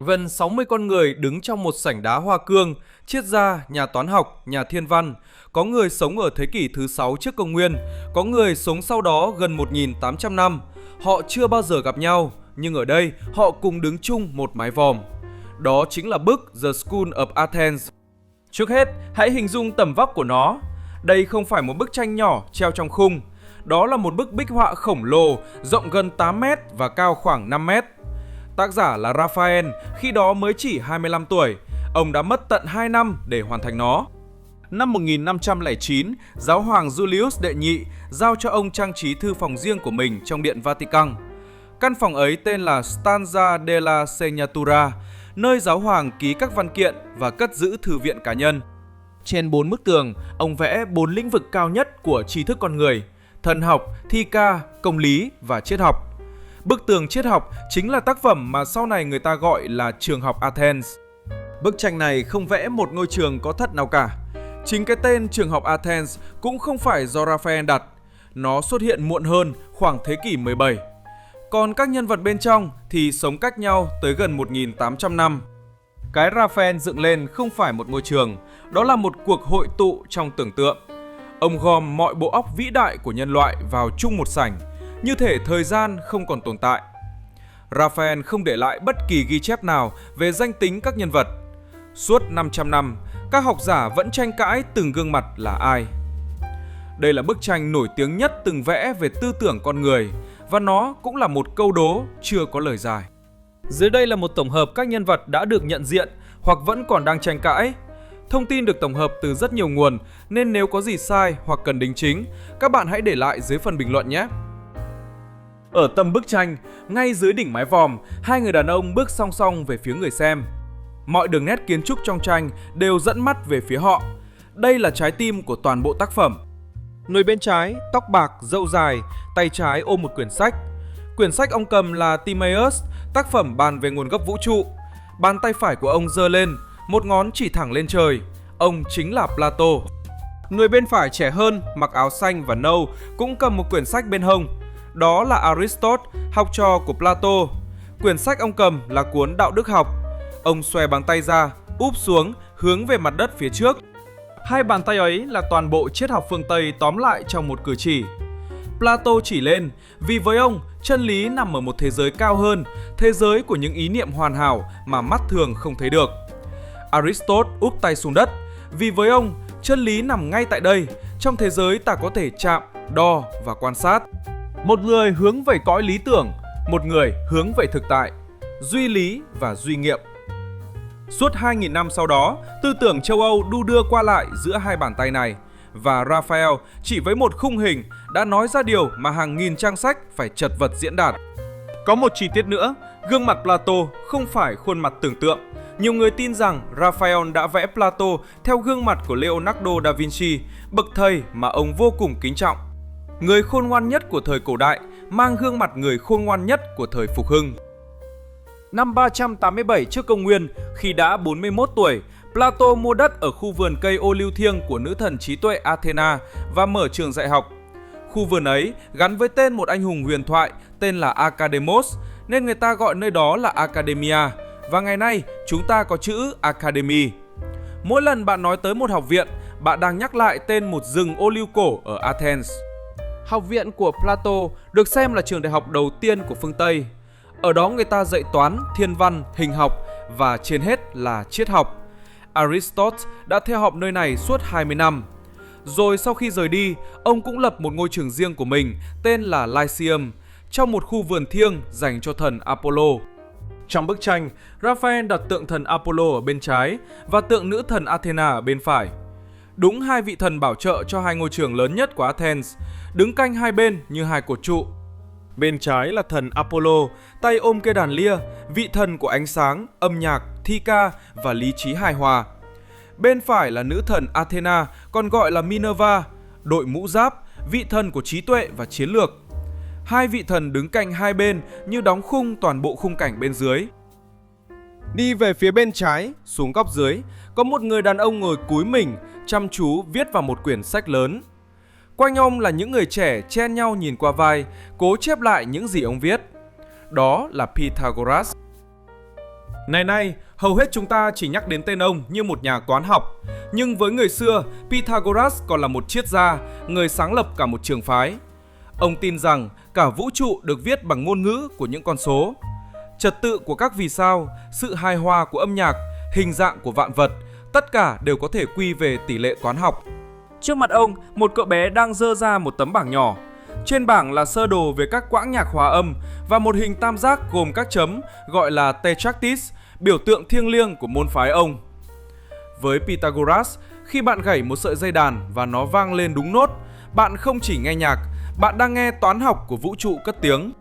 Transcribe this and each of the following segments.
Gần 60 con người đứng trong một sảnh đá hoa cương, triết gia, nhà toán học, nhà thiên văn. Có người sống ở thế kỷ thứ 6 trước công nguyên, có người sống sau đó gần 1.800 năm. Họ chưa bao giờ gặp nhau, nhưng ở đây họ cùng đứng chung một mái vòm. Đó chính là bức The School of Athens. Trước hết, hãy hình dung tầm vóc của nó. Đây không phải một bức tranh nhỏ treo trong khung. Đó là một bức bích họa khổng lồ, rộng gần 8 mét và cao khoảng 5 mét. Tác giả là Raphael, khi đó mới chỉ 25 tuổi. Ông đã mất tận 2 năm để hoàn thành nó. Năm 1509, giáo hoàng Julius đệ nhị giao cho ông trang trí thư phòng riêng của mình trong điện Vatican. Căn phòng ấy tên là Stanza della Segnatura, nơi giáo hoàng ký các văn kiện và cất giữ thư viện cá nhân. Trên 4 bức tường, ông vẽ 4 lĩnh vực cao nhất của tri thức con người: thần học, thi ca, công lý và triết học. Bức tường triết học chính là tác phẩm mà sau này người ta gọi là trường học Athens. Bức tranh này không vẽ một ngôi trường có thật nào cả. Chính cái tên trường học Athens cũng không phải do Raphael đặt. Nó xuất hiện muộn hơn, khoảng thế kỷ 17. Còn các nhân vật bên trong thì sống cách nhau tới gần 1.800 năm. Cái Raphael dựng lên không phải một ngôi trường, đó là một cuộc hội tụ trong tưởng tượng. Ông gom mọi bộ óc vĩ đại của nhân loại vào chung một sảnh, như thể thời gian không còn tồn tại. Raphael không để lại bất kỳ ghi chép nào về danh tính các nhân vật. Suốt 500 năm, các học giả vẫn tranh cãi từng gương mặt là ai. Đây là bức tranh nổi tiếng nhất từng vẽ về tư tưởng con người, và nó cũng là một câu đố chưa có lời giải. Dưới đây là một tổng hợp các nhân vật đã được nhận diện hoặc vẫn còn đang tranh cãi. Thông tin được tổng hợp từ rất nhiều nguồn, nên nếu có gì sai hoặc cần đính chính, các bạn hãy để lại dưới phần bình luận nhé. Ở tâm bức tranh, ngay dưới đỉnh mái vòm, hai người đàn ông bước song song về phía người xem. Mọi đường nét kiến trúc trong tranh đều dẫn mắt về phía họ. Đây là trái tim của toàn bộ tác phẩm. Người bên trái, tóc bạc, râu dài, tay trái ôm một quyển sách. Quyển sách ông cầm là Timaeus, tác phẩm bàn về nguồn gốc vũ trụ. Bàn tay phải của ông giơ lên, một ngón chỉ thẳng lên trời. Ông chính là Plato. Người bên phải trẻ hơn, mặc áo xanh và nâu, cũng cầm một quyển sách bên hông. Đó là Aristotle, học trò của Plato. Quyển sách ông cầm là cuốn Đạo đức học. Ông xòe bàn tay ra, úp xuống, hướng về mặt đất phía trước. Hai bàn tay ấy là toàn bộ triết học phương Tây tóm lại trong một cử chỉ. Plato chỉ lên, vì với ông, chân lý nằm ở một thế giới cao hơn, thế giới của những ý niệm hoàn hảo mà mắt thường không thấy được. Aristotle úp tay xuống đất, vì với ông, chân lý nằm ngay tại đây, trong thế giới ta có thể chạm, đo và quan sát. Một người hướng về cõi lý tưởng, một người hướng về thực tại, duy lý và duy nghiệm. Suốt 2.000 năm sau đó, tư tưởng châu Âu đu đưa qua lại giữa hai bàn tay này, và Raphael chỉ với một khung hình đã nói ra điều mà hàng nghìn trang sách phải chật vật diễn đạt. Có một chi tiết nữa, gương mặt Plato không phải khuôn mặt tưởng tượng. Nhiều người tin rằng Raphael đã vẽ Plato theo gương mặt của Leonardo da Vinci, bậc thầy mà ông vô cùng kính trọng. Người khôn ngoan nhất của thời cổ đại mang gương mặt người khôn ngoan nhất của thời phục hưng. Năm 387 trước công nguyên, khi đã 41 tuổi, Plato mua đất ở khu vườn cây ô liu thiêng của nữ thần trí tuệ Athena và mở trường dạy học. Khu vườn ấy gắn với tên một anh hùng huyền thoại tên là Academos, nên người ta gọi nơi đó là Academia, và ngày nay chúng ta có chữ Academy. Mỗi lần bạn nói tới một học viện, bạn đang nhắc lại tên một rừng ô liu cổ ở Athens. Học viện của Plato được xem là trường đại học đầu tiên của phương Tây. Ở đó người ta dạy toán, thiên văn, hình học và trên hết là triết học. Aristotle đã theo học nơi này suốt 20 năm. Rồi sau khi rời đi, ông cũng lập một ngôi trường riêng của mình tên là Lyceum, trong một khu vườn thiêng dành cho thần Apollo. Trong bức tranh, Raphael đặt tượng thần Apollo ở bên trái và tượng nữ thần Athena ở bên phải. Đúng hai vị thần bảo trợ cho hai ngôi trường lớn nhất của Athens, đứng canh hai bên như hai cột trụ. Bên trái là thần Apollo, tay ôm cây đàn lia, vị thần của ánh sáng, âm nhạc, thi ca và lý trí hài hòa. Bên phải là nữ thần Athena, còn gọi là Minerva, đội mũ giáp, vị thần của trí tuệ và chiến lược. Hai vị thần đứng cạnh hai bên như đóng khung toàn bộ khung cảnh bên dưới. Đi về phía bên trái, xuống góc dưới, có một người đàn ông ngồi cúi mình, chăm chú viết vào một quyển sách lớn. Quanh ông là những người trẻ chen nhau nhìn qua vai, cố chép lại những gì ông viết. Đó là Pythagoras. Nay, hầu hết chúng ta chỉ nhắc đến tên ông như một nhà toán học. Nhưng với người xưa, Pythagoras còn là một triết gia, người sáng lập cả một trường phái. Ông tin rằng cả vũ trụ được viết bằng ngôn ngữ của những con số. Trật tự của các vì sao, sự hài hòa của âm nhạc, hình dạng của vạn vật, tất cả đều có thể quy về tỷ lệ toán học. Trước mặt ông, một cậu bé đang giơ ra một tấm bảng nhỏ. Trên bảng là sơ đồ về các quãng nhạc hòa âm và một hình tam giác gồm các chấm gọi là tetractys, biểu tượng thiêng liêng của môn phái ông. Với Pythagoras, khi bạn gảy một sợi dây đàn và nó vang lên đúng nốt, bạn không chỉ nghe nhạc, bạn đang nghe toán học của vũ trụ cất tiếng.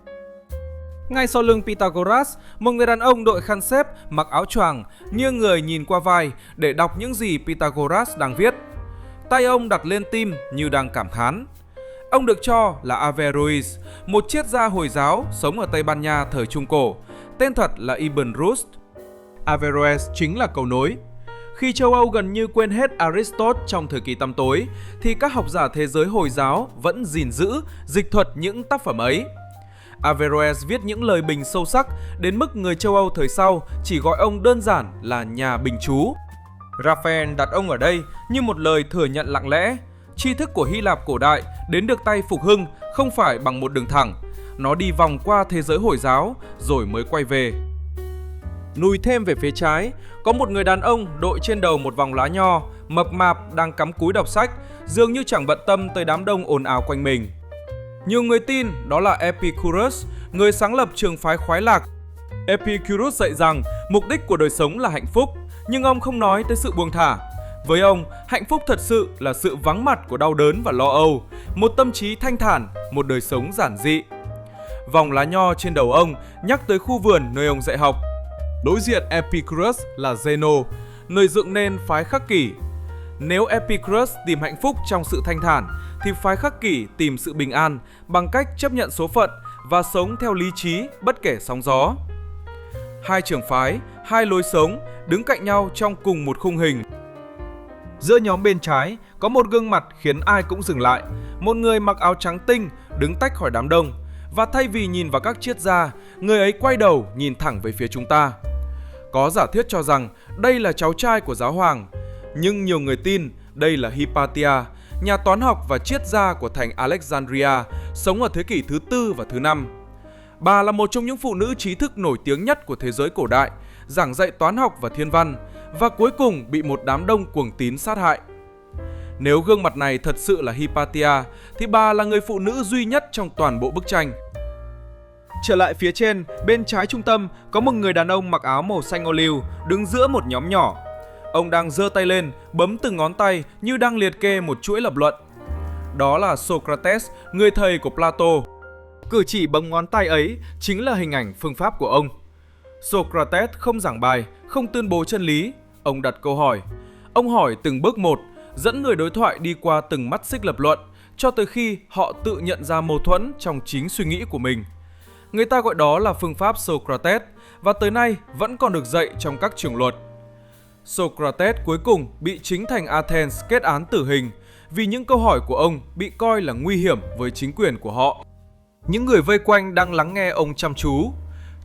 Ngay sau lưng Pythagoras, một người đàn ông đội khăn xếp, mặc áo choàng, nghiêng người nhìn qua vai để đọc những gì Pythagoras đang viết. Tay ông đặt lên tim như đang cảm thán. Ông được cho là Averroes, một triết gia Hồi giáo sống ở Tây Ban Nha thời Trung Cổ, tên thật là Ibn Rushd. Averroes chính là cầu nối. Khi châu Âu gần như quên hết Aristotle trong thời kỳ tăm tối, thì các học giả thế giới Hồi giáo vẫn gìn giữ, dịch thuật những tác phẩm ấy. Averroes viết những lời bình sâu sắc đến mức người châu Âu thời sau chỉ gọi ông đơn giản là nhà bình chú. Raphael đặt ông ở đây như một lời thừa nhận lặng lẽ. Tri thức của Hy Lạp cổ đại đến được tay phục hưng không phải bằng một đường thẳng. Nó đi vòng qua thế giới Hồi giáo rồi mới quay về. Lùi thêm về phía trái, có một người đàn ông đội trên đầu một vòng lá nho, mập mạp đang cắm cúi đọc sách, dường như chẳng bận tâm tới đám đông ồn ào quanh mình. Nhiều người tin đó là Epicurus, người sáng lập trường phái khoái lạc. Epicurus dạy rằng mục đích của đời sống là hạnh phúc, nhưng ông không nói tới sự buông thả. Với ông, hạnh phúc thật sự là sự vắng mặt của đau đớn và lo âu, một tâm trí thanh thản, một đời sống giản dị. Vòng lá nho trên đầu ông nhắc tới khu vườn nơi ông dạy học. Đối diện Epicurus là Zeno, nơi dựng nên phái Khắc Kỷ. Nếu Epicurus tìm hạnh phúc trong sự thanh thản, thì phái Khắc Kỷ tìm sự bình an bằng cách chấp nhận số phận và sống theo lý trí bất kể sóng gió. Hai trường phái, hai lối sống đứng cạnh nhau trong cùng một khung hình. Giữa nhóm bên trái có một gương mặt khiến ai cũng dừng lại, một người mặc áo trắng tinh đứng tách khỏi đám đông, và thay vì nhìn vào các triết gia, người ấy quay đầu nhìn thẳng về phía chúng ta. Có giả thuyết cho rằng đây là cháu trai của giáo hoàng, nhưng nhiều người tin đây là Hypatia, nhà toán học và triết gia của thành Alexandria, sống ở thế kỷ thứ 4 và thứ 5. Bà là một trong những phụ nữ trí thức nổi tiếng nhất của thế giới cổ đại, giảng dạy toán học và thiên văn, và cuối cùng bị một đám đông cuồng tín sát hại. Nếu gương mặt này thật sự là Hypatia, thì bà là người phụ nữ duy nhất trong toàn bộ bức tranh. Trở lại phía trên, bên trái trung tâm có một người đàn ông mặc áo màu xanh ô liu đứng giữa một nhóm nhỏ. Ông đang giơ tay lên, bấm từng ngón tay như đang liệt kê một chuỗi lập luận. Đó là Socrates, người thầy của Plato. Cử chỉ bấm ngón tay ấy chính là hình ảnh phương pháp của ông. Socrates không giảng bài, không tuyên bố chân lý. Ông đặt câu hỏi. Ông hỏi từng bước một, dẫn người đối thoại đi qua từng mắt xích lập luận, cho tới khi họ tự nhận ra mâu thuẫn trong chính suy nghĩ của mình. Người ta gọi đó là phương pháp Socrates, và tới nay vẫn còn được dạy trong các trường luật. Socrates cuối cùng bị chính thành Athens kết án tử hình vì những câu hỏi của ông bị coi là nguy hiểm với chính quyền của họ. Những người vây quanh đang lắng nghe ông chăm chú.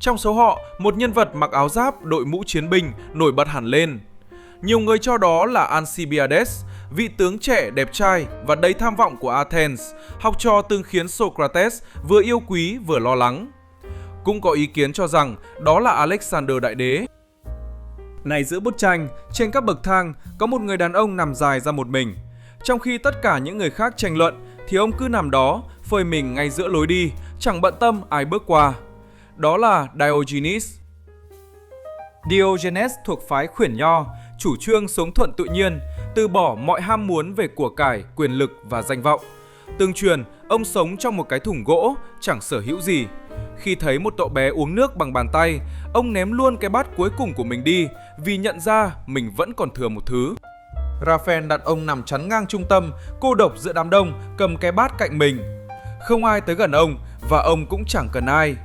Trong số họ, một nhân vật mặc áo giáp đội mũ chiến binh nổi bật hẳn lên. Nhiều người cho đó là Alcibiades, vị tướng trẻ đẹp trai và đầy tham vọng của Athens, học trò từng khiến Socrates vừa yêu quý vừa lo lắng. Cũng có ý kiến cho rằng đó là Alexander Đại Đế. Này giữa bức tranh, trên các bậc thang có một người đàn ông nằm dài ra một mình. Trong khi tất cả những người khác tranh luận thì ông cứ nằm đó, phơi mình ngay giữa lối đi, chẳng bận tâm ai bước qua. Đó là Diogenes. Diogenes thuộc phái khuyển nho, chủ trương sống thuận tự nhiên, từ bỏ mọi ham muốn về của cải, quyền lực và danh vọng. Tương truyền, ông sống trong một cái thùng gỗ, chẳng sở hữu gì. Khi thấy một cậu bé uống nước bằng bàn tay, ông ném luôn cái bát cuối cùng của mình đi vì nhận ra mình vẫn còn thừa một thứ. Raphael đặt ông nằm chắn ngang trung tâm, cô độc giữa đám đông, cầm cái bát cạnh mình. Không ai tới gần ông và ông cũng chẳng cần ai.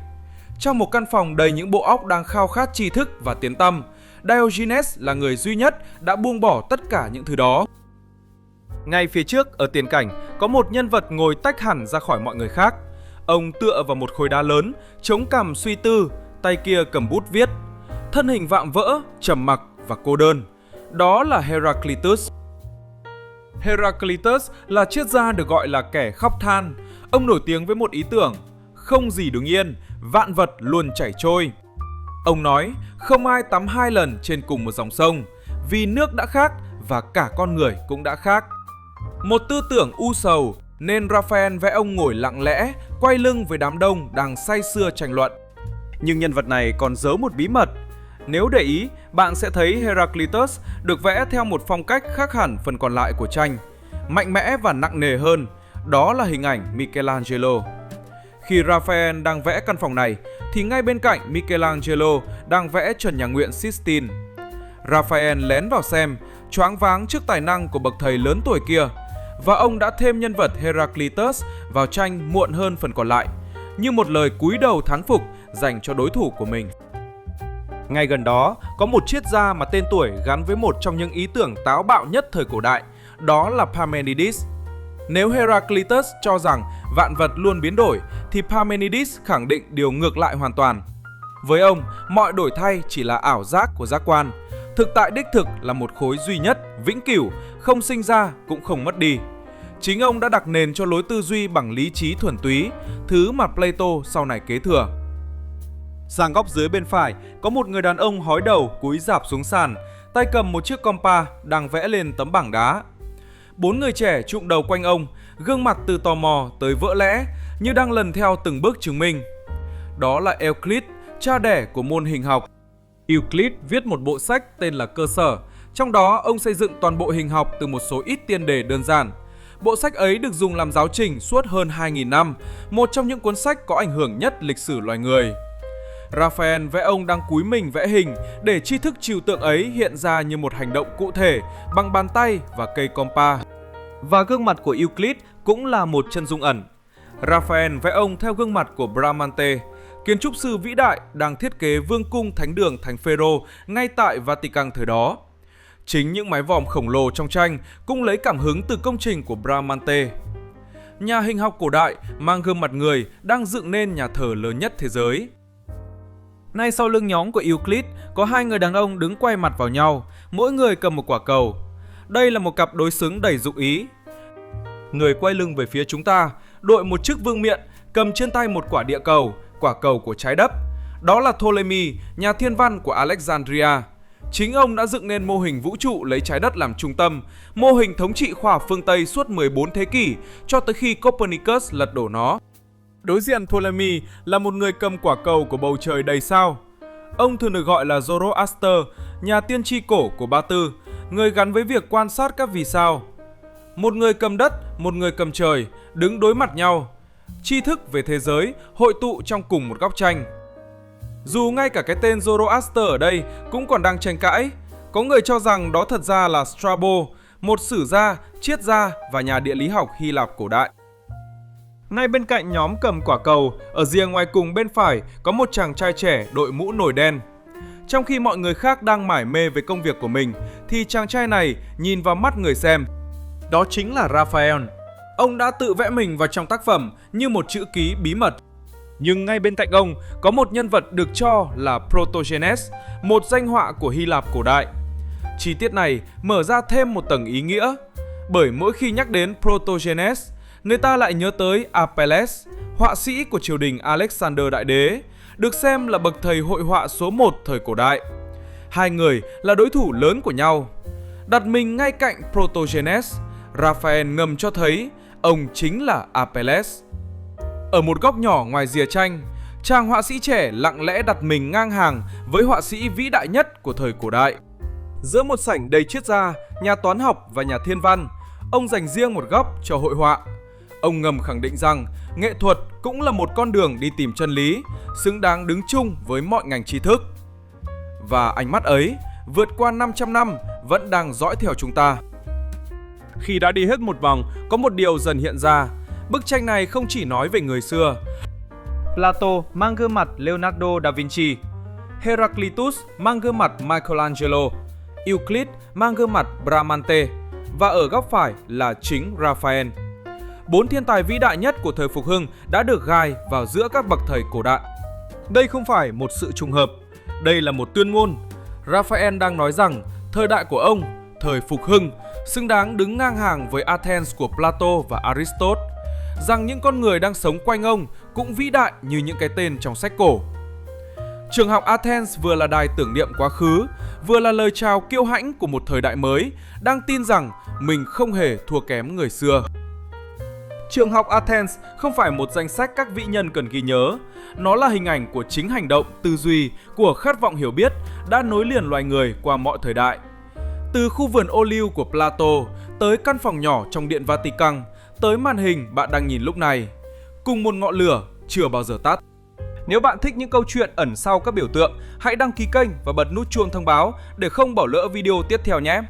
Trong một căn phòng đầy những bộ óc đang khao khát tri thức và tiếng tăm, Diogenes là người duy nhất đã buông bỏ tất cả những thứ đó. Ngay phía trước, ở tiền cảnh, có một nhân vật ngồi tách hẳn ra khỏi mọi người khác. Ông tựa vào một khối đá lớn, chống cằm suy tư, tay kia cầm bút viết. thân hình vạm vỡ, trầm mặc và cô đơn. Đó là Heraclitus. Heraclitus là triết gia được gọi là kẻ khóc than. Ông nổi tiếng với một ý tưởng: không gì đứng yên, vạn vật luôn chảy trôi. Ông nói không ai tắm 2 lần trên cùng một dòng sông, vì nước đã khác và cả con người cũng đã khác. Một tư tưởng u sầu nên Raphael vẽ ông ngồi lặng lẽ, quay lưng với đám đông đang say sưa tranh luận. Nhưng nhân vật này còn giấu một bí mật. Nếu để ý, bạn sẽ thấy Heraclitus được vẽ theo một phong cách khác hẳn phần còn lại của tranh, mạnh mẽ và nặng nề hơn. Đó là hình ảnh Michelangelo. Khi Raphael đang vẽ căn phòng này, thì ngay bên cạnh Michelangelo đang vẽ trần nhà nguyện Sistine. Raphael lén vào xem, choáng váng trước tài năng của bậc thầy lớn tuổi kia, và ông đã thêm nhân vật Heraclitus vào tranh muộn hơn phần còn lại, như một lời cúi đầu thán phục dành cho đối thủ của mình. Ngay gần đó, có một triết gia mà tên tuổi gắn với một trong những ý tưởng táo bạo nhất thời cổ đại, đó là Parmenides. Nếu Heraclitus cho rằng vạn vật luôn biến đổi, thì Parmenides khẳng định điều ngược lại hoàn toàn. Với ông, mọi đổi thay chỉ là ảo giác của giác quan. Thực tại đích thực là một khối duy nhất, vĩnh cửu, không sinh ra cũng không mất đi. Chính ông đã đặt nền cho lối tư duy bằng lý trí thuần túy, thứ mà Plato sau này kế thừa. Sang góc dưới bên phải, có một người đàn ông hói đầu cúi rạp xuống sàn, tay cầm một chiếc compa đang vẽ lên tấm bảng đá. 4 người trẻ chụm đầu quanh ông, gương mặt từ tò mò tới vỡ lẽ, như đang lần theo từng bước chứng minh. Đó là Euclid, cha đẻ của môn hình học. Euclid viết một bộ sách tên là Cơ sở, trong đó ông xây dựng toàn bộ hình học từ một số ít tiên đề đơn giản. Bộ sách ấy được dùng làm giáo trình suốt hơn 2.000 năm, một trong những cuốn sách có ảnh hưởng nhất lịch sử loài người. Raphael vẽ ông đang cúi mình vẽ hình để tri thức trừu tượng ấy hiện ra như một hành động cụ thể bằng bàn tay và cây compa. Và gương mặt của Euclid cũng là một chân dung ẩn. Raphael vẽ ông theo gương mặt của Bramante, kiến trúc sư vĩ đại đang thiết kế vương cung thánh đường Thánh Phêrô ngay tại Vatican thời đó. Chính những mái vòm khổng lồ trong tranh cũng lấy cảm hứng từ công trình của Bramante. Nhà hình học cổ đại mang gương mặt người đang dựng nên nhà thờ lớn nhất thế giới. Ngay sau lưng nhóm của Euclid có 2 người đàn ông đứng quay mặt vào nhau, mỗi người cầm một quả cầu. Đây là một cặp đối xứng đầy dụng ý. Người quay lưng về phía chúng ta đội một chiếc vương miện, cầm trên tay một quả địa cầu, quả cầu của trái đất. Đó là Ptolemy, nhà thiên văn của Alexandria. Chính ông đã dựng nên mô hình vũ trụ lấy trái đất làm trung tâm, mô hình thống trị khoa học phương Tây suốt 14 thế kỷ cho tới khi Copernicus lật đổ nó. Đối diện Ptolemy là một người cầm quả cầu của bầu trời đầy sao. Ông thường được gọi là Zoroaster, nhà tiên tri cổ của Ba Tư, người gắn với việc quan sát các vì sao. Một người cầm đất, một người cầm trời, đứng đối mặt nhau. Tri thức về thế giới hội tụ trong cùng một góc tranh. Dù ngay cả cái tên Zoroaster ở đây cũng còn đang tranh cãi. Có người cho rằng đó thật ra là Strabo, một sử gia, triết gia và nhà địa lý học Hy Lạp cổ đại. Ngay bên cạnh nhóm cầm quả cầu, ở rìa ngoài cùng bên phải có một chàng trai trẻ đội mũ nồi đen. Trong khi mọi người khác đang mải mê với công việc của mình, thì chàng trai này nhìn vào mắt người xem. Đó chính là Raphael. Ông đã tự vẽ mình vào trong tác phẩm như một chữ ký bí mật. Nhưng ngay bên cạnh ông có một nhân vật được cho là Protogenes, một danh họa của Hy Lạp cổ đại. Chi tiết này mở ra thêm một tầng ý nghĩa, bởi mỗi khi nhắc đến Protogenes, người ta lại nhớ tới Apelles, họa sĩ của triều đình Alexander Đại Đế, được xem là bậc thầy hội họa số 1 thời cổ đại. Hai người là đối thủ lớn của nhau. Đặt mình ngay cạnh Protogenes, Raphael ngầm cho thấy ông chính là Apelles. Ở một góc nhỏ ngoài rìa tranh, chàng họa sĩ trẻ lặng lẽ đặt mình ngang hàng với họa sĩ vĩ đại nhất của thời cổ đại. Giữa một sảnh đầy triết gia, nhà toán học và nhà thiên văn, ông dành riêng một góc cho hội họa. Ông ngầm khẳng định rằng nghệ thuật cũng là một con đường đi tìm chân lý, xứng đáng đứng chung với mọi ngành tri thức. Và ánh mắt ấy, vượt qua 500 năm, vẫn đang dõi theo chúng ta. Khi đã đi hết một vòng, có một điều dần hiện ra. Bức tranh này không chỉ nói về người xưa. Plato mang gương mặt Leonardo da Vinci, Heraclitus mang gương mặt Michelangelo, Euclid mang gương mặt Bramante, và ở góc phải là chính Raphael. 4 thiên tài vĩ đại nhất của thời Phục Hưng đã được gài vào giữa các bậc thầy cổ đại. Đây không phải một sự trùng hợp. Đây là một tuyên ngôn. Raphael đang nói rằng thời đại của ông, thời phục hưng, xứng đáng đứng ngang hàng với Athens của Plato và Aristotle, rằng những con người đang sống quanh ông cũng vĩ đại như những cái tên trong sách cổ. Trường học Athens vừa là đài tưởng niệm quá khứ, vừa là lời chào kiêu hãnh của một thời đại mới, đang tin rằng mình không hề thua kém người xưa. Trường học Athens không phải một danh sách các vĩ nhân cần ghi nhớ, nó là hình ảnh của chính hành động, tư duy, của khát vọng hiểu biết đã nối liền loài người qua mọi thời đại. Từ khu vườn ô liu của Plato, tới căn phòng nhỏ trong điện Vatican, tới màn hình bạn đang nhìn lúc này, cùng một ngọn lửa chưa bao giờ tắt. Nếu bạn thích những câu chuyện ẩn sau các biểu tượng, hãy đăng ký kênh và bật nút chuông thông báo để không bỏ lỡ video tiếp theo nhé!